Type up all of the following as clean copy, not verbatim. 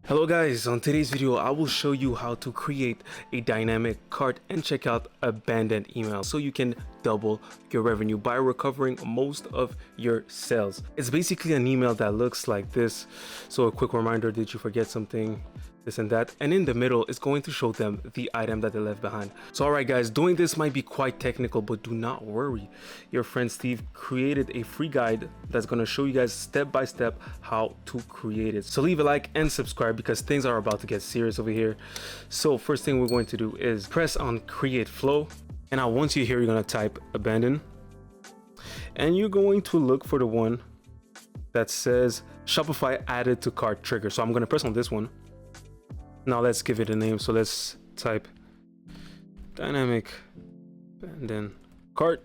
Hello guys, on today's video I will show you how to create a dynamic cart and checkout abandoned email so you can double your revenue by recovering most of your sales. It's basically an email that looks like this. So a quick reminder, did you forget something? This and that, and in the middle it's going to show them the item that they left behind. So alright guys, doing this might be quite technical, but do not worry. Your friend Steve created a free guide that's going to show you guys step by step how to create it. So leave a like and subscribe because things are about to get serious over here. So first thing we're going to do is press on create flow, and now once you're here you're going to type abandon, and you're going to look for the one that says Shopify added to cart trigger. So I'm going to press on this one. Now let's give it a name. So let's type dynamic abandon cart.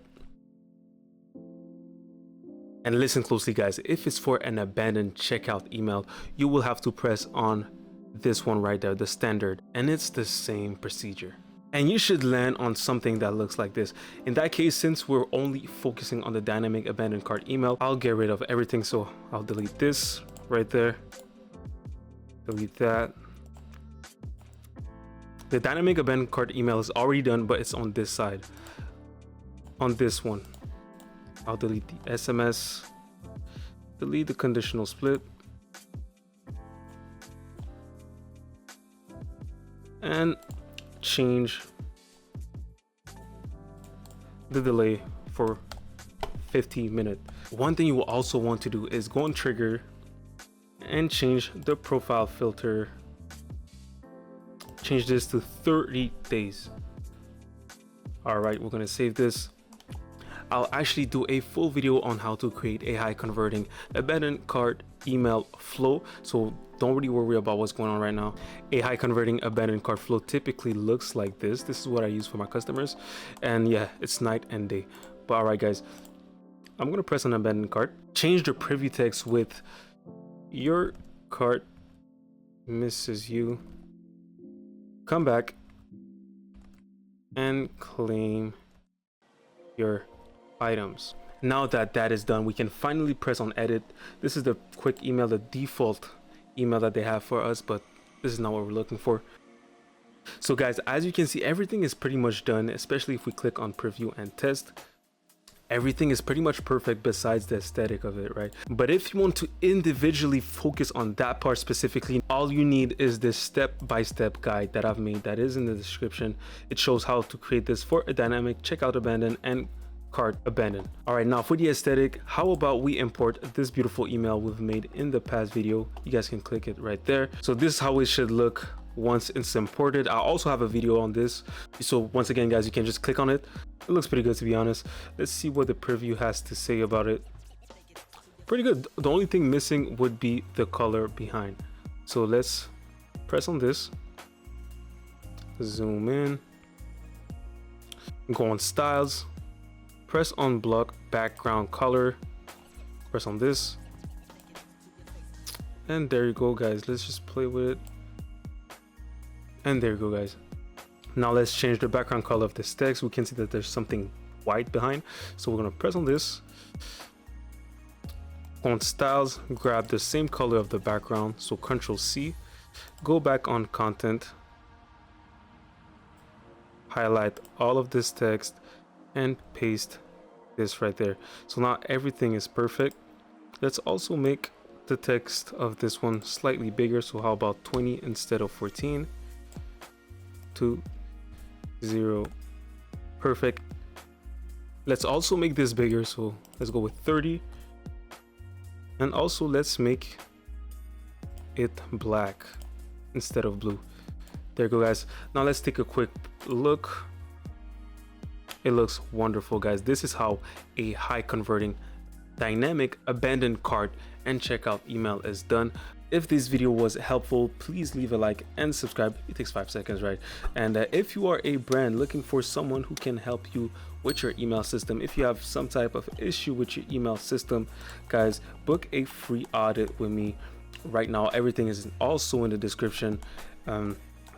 And listen closely guys, if it's for an abandoned checkout email, you will have to press on this one right there, the standard, and it's the same procedure. And you should land on something that looks like this. In that case, since we're only focusing on the dynamic abandoned cart email, I'll get rid of everything. So I'll delete this right there, delete that. The dynamic abandoned cart email is already done, but it's on this side. On this one, I'll delete the SMS, delete the conditional split, and change the delay for 50 minutes. One thing you will also want to do is go on trigger and change the profile filter. Change this to 30 days. All right, we're gonna save this. I'll actually do a full video on how to create a high converting abandoned cart email flow, so don't really worry about what's going on right now. A high converting abandoned cart flow typically looks like this. This is what I use for my customers, and yeah, it's night and day. But all right guys, I'm gonna press on abandoned cart, change the preview text with your cart misses you, come back and claim your items. Now that that is done, we can finally press on edit. This is the quick email, the default email that they have for us, but this is not what we're looking for. So guys, as you can see, everything is pretty much done, especially if we click on preview and test. Everything is pretty much perfect besides the aesthetic of it, right? But if you want to individually focus on that part specifically, all you need is this step-by-step guide that I've made that is in the description. It shows how to create this for a dynamic checkout abandon and cart abandon. All right, now for the aesthetic, how about we import this beautiful email we've made in the past video? You guys can click it right there. So this is how it should look once it's imported. I also have a video on this, so once again guys, you can just click on it. It looks pretty good, to be honest. Let's see what the preview has to say about it. Pretty good. The only thing missing would be the color behind. So let's press on this, zoom in, go on styles, press on block background color, press on this, and there you go guys. Let's just play with it. And there you go guys. Now let's change the background color of this text. We can see that there's something white behind. So we're gonna press on this, on styles, grab the same color of the background. So Control C, go back on content, highlight all of this text and paste this right there. So now everything is perfect. Let's also make the text of this one slightly bigger. So how about 20 instead of 14? 2, 0, perfect. Let's also make this bigger, so let's go with 30, and also let's make it black instead of blue. There you go guys. Now let's take a quick look. It looks wonderful guys. This is how a high converting dynamic abandoned cart and checkout email is done. If this video was helpful, please leave a like and subscribe. It takes 5 seconds, right? And if you are a brand looking for someone who can help you with your email system, if you have some type of issue with your email system, guys, book a free audit with me right now. Everything is also in the description.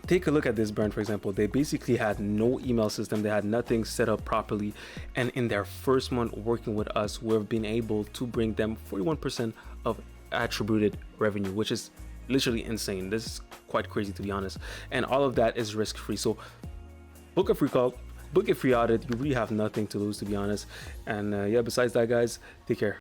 Take a look at this brand, for example. They basically had no email system. They had nothing set up properly. And in their first month working with us, we've been able to bring them 41% of attributed revenue, which is literally insane. This is quite crazy, to be honest. And all of that is risk-free. So book a free call, book a free audit. You really have nothing to lose, to be honest. And yeah, besides that, guys, take care.